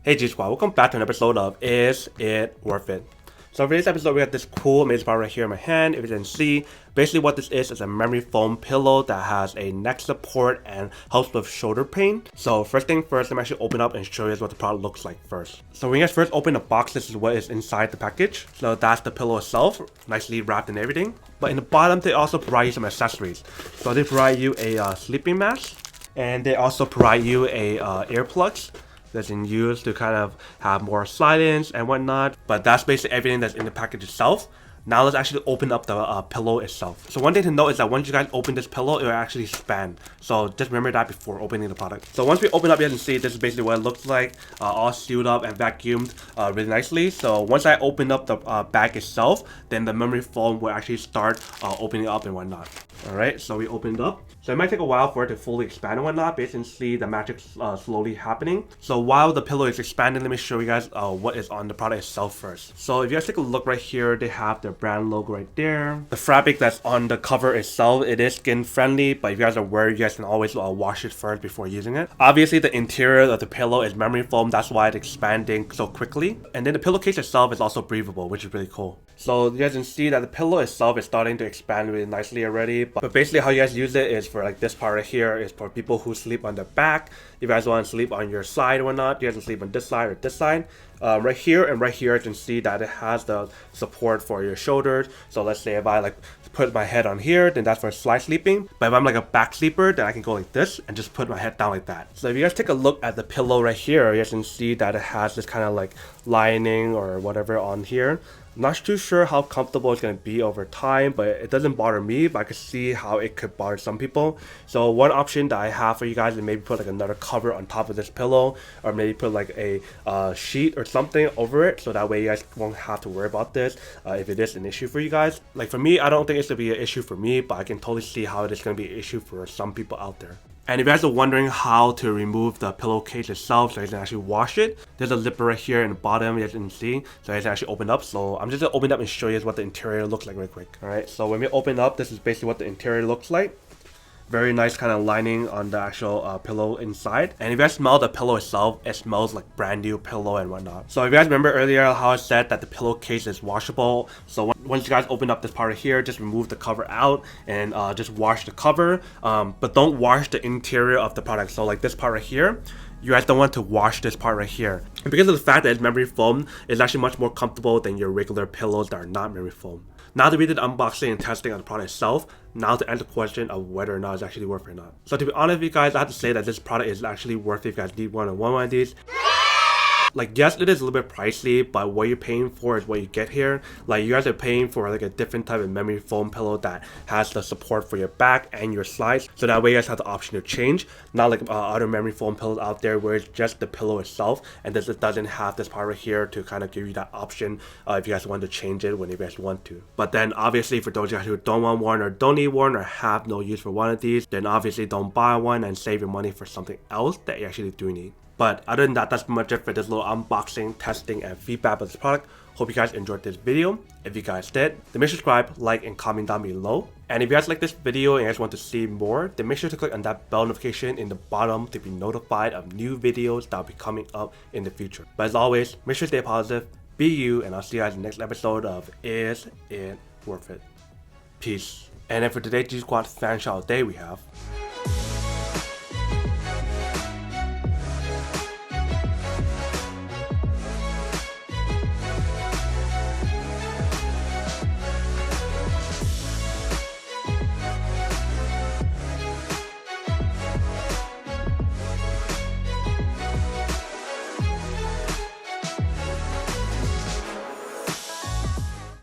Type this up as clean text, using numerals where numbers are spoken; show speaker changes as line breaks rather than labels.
Hey G Squad, welcome back to an episode of Is It Worth It? So for this episode, we got this cool amazing product right here in my hand. If you didn't see, basically what this is a memory foam pillow that has a neck support and helps with shoulder pain. So first thing first, let me actually open up and show you guys what the product looks like first. So when you guys first open the box, this is what is inside the package. So that's the pillow itself, nicely wrapped and everything. But in the bottom, they also provide you some accessories. So they provide you a sleeping mask, and they also provide you a earplugs that's in use to kind of have more silence and whatnot. But that's basically everything that's in the package itself. Now let's actually open up the pillow itself. So one thing to note is that once you guys open this pillow, it will actually expand. So just remember that before opening the product. So once we open up, you can see this is basically what it looks like, all sealed up and vacuumed really nicely. So once I open up the bag itself, then the memory foam will actually start opening up and whatnot. Alright, so we opened up. So it might take a while for it to fully expand and whatnot, basically see the magic slowly happening. So while the pillow is expanding, let me show you guys what is on the product itself first. So if you guys take a look right here, they have their brand logo right there. The fabric that's on the cover itself, it is skin friendly, but if you guys are worried, you guys can always wash it first before using it. Obviously the interior of the pillow is memory foam, that's why it's expanding so quickly. And then the pillowcase itself is also breathable, which is really cool. So you guys can see that the pillow itself is starting to expand really nicely already. But basically how you guys use it is for like this part right here is for people who sleep on their back. If you guys want to sleep on your side or whatnot, you guys can sleep on this side or this side. Right here and right here, you can see that it has the support for your shoulders. So let's say if I like put my head on here, then that's for side sleeping. But if I'm like a back sleeper, then I can go like this and just put my head down like that. So if you guys take a look at the pillow right here, you guys can see that it has this kind of like lining or whatever on here. I'm not too sure how comfortable it's going to be over time, but it doesn't bother me, but I could see how it could bother some people. So one option that I have for you guys is maybe put like another cover on top of this pillow, or maybe put like a sheet or something over it, so that way you guys won't have to worry about this if it is an issue for you guys. Like for me, I don't think it's going to be an issue for me, but I can totally see how it is going to be an issue for some people out there. And if you guys are wondering how to remove the pillowcase itself so you can actually wash it, there's a zipper right here in the bottom, you guys can see. So you guys can actually open up. So I'm just going to open up and show you what the interior looks like real quick. Alright, so when we open up, this is basically what the interior looks like. Very nice kind of lining on the actual pillow inside. And if you guys smell the pillow itself, it smells like brand new pillow and whatnot. So if you guys remember earlier how I said that the pillowcase is washable. So once you guys open up this part here, just remove the cover out and just wash the cover. But don't wash the interior of the product. So like this part right here, you guys don't want to wash this part right here. And because of the fact that it's memory foam, it's actually much more comfortable than your regular pillows that are not memory foam. Now that we did unboxing and testing on the product itself, now to answer the question of whether or not it's actually worth it or not. So to be honest with you guys, I have to say that this product is actually worth it if you guys need one of these. Like, yes, it is a little bit pricey, but what you're paying for is what you get here. Like, you guys are paying for like a different type of memory foam pillow that has the support for your back and your sides, so that way you guys have the option to change. Not like other memory foam pillows out there where it's just the pillow itself, and this it doesn't have this part right here to kind of give you that option if you guys want to change it when you guys want to. But then obviously for those guys who don't want one or don't need one or have no use for one of these, then obviously don't buy one and save your money for something else that you actually do need. But other than that, that's pretty much it for this little unboxing, testing, and feedback of this product. Hope you guys enjoyed this video. If you guys did, then make sure to subscribe, like, and comment down below. And if you guys like this video and you guys want to see more, then make sure to click on that bell notification in the bottom to be notified of new videos that will be coming up in the future. But as always, make sure to stay positive, be you, and I'll see you guys in the next episode of Is It Worth It? Peace. And then for today's G Squad fan shout out day, we have...